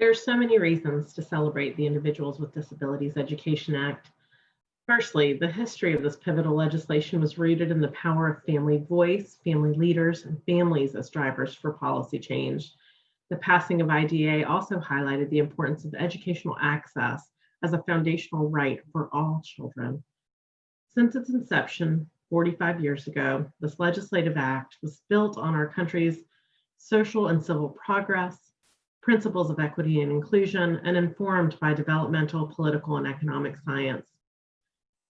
There are so many reasons to celebrate the Individuals with Disabilities Education Act. Firstly, the history of this pivotal legislation was rooted in the power of family voice, family leaders, and families as drivers for policy change. The passing of IDEA also highlighted the importance of educational access as a foundational right for all children. Since its inception 45 years ago, this legislative act was built on our country's social and civil progress, principles of equity and inclusion, and informed by developmental, political, and economic science.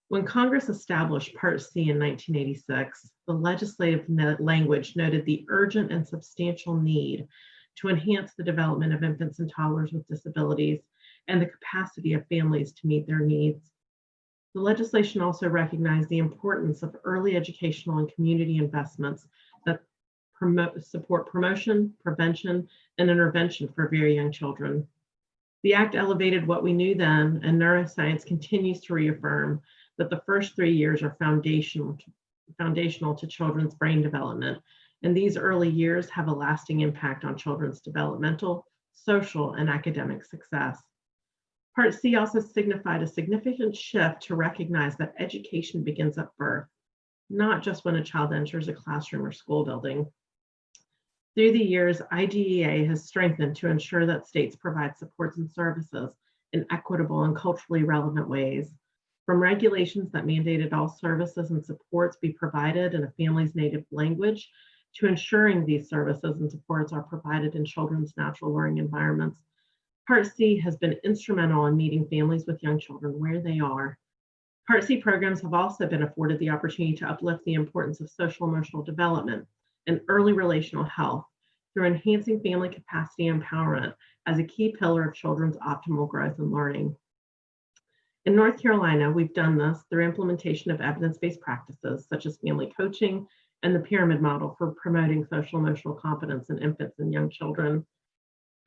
When Congress established Part C in 1986, the legislative language noted the urgent and substantial need to enhance the development of infants and toddlers with disabilities and the capacity of families to meet their needs. The legislation also recognized the importance of early educational and community investments that support promotion, prevention, and intervention for very young children. The Act elevated what we knew then, and neuroscience continues to reaffirm that the first 3 years are foundational to children's brain development, and these early years have a lasting impact on children's developmental, social, and academic success. Part C also signified a significant shift to recognize that education begins at birth, not just when a child enters a classroom or school building. Through the years, IDEA has strengthened to ensure that states provide supports and services in equitable and culturally relevant ways, from regulations that mandated all services and supports be provided in a family's native language, to ensuring these services and supports are provided in children's natural learning environments. Part C has been instrumental in meeting families with young children where they are. Part C programs have also been afforded the opportunity to uplift the importance of social emotional development and early relational health through enhancing family capacity and empowerment as a key pillar of children's optimal growth and learning. In North Carolina, we've done this through implementation of evidence-based practices such as family coaching and the pyramid model for promoting social emotional competence in infants and young children.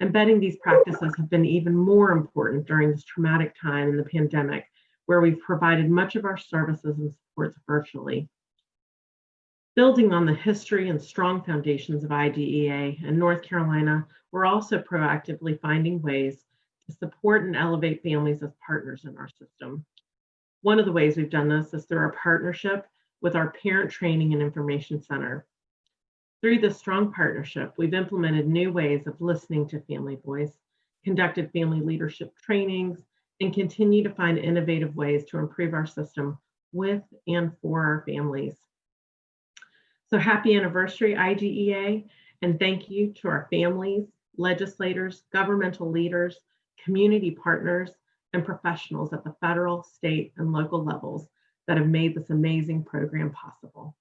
Embedding these practices have been even more important during this traumatic time in the pandemic, where we've provided much of our services and supports virtually. Building on the history and strong foundations of IDEA in North Carolina, we're also proactively finding ways to support and elevate families as partners in our system. One of the ways we've done this is through our partnership with our Parent Training and Information Center. Through this strong partnership, we've implemented new ways of listening to family voice, conducted family leadership trainings, and continue to find innovative ways to improve our system with and for our families. So happy anniversary, IDEA, and thank you to our families, legislators, governmental leaders, community partners, and professionals at the federal, state, and local levels that have made this amazing program possible.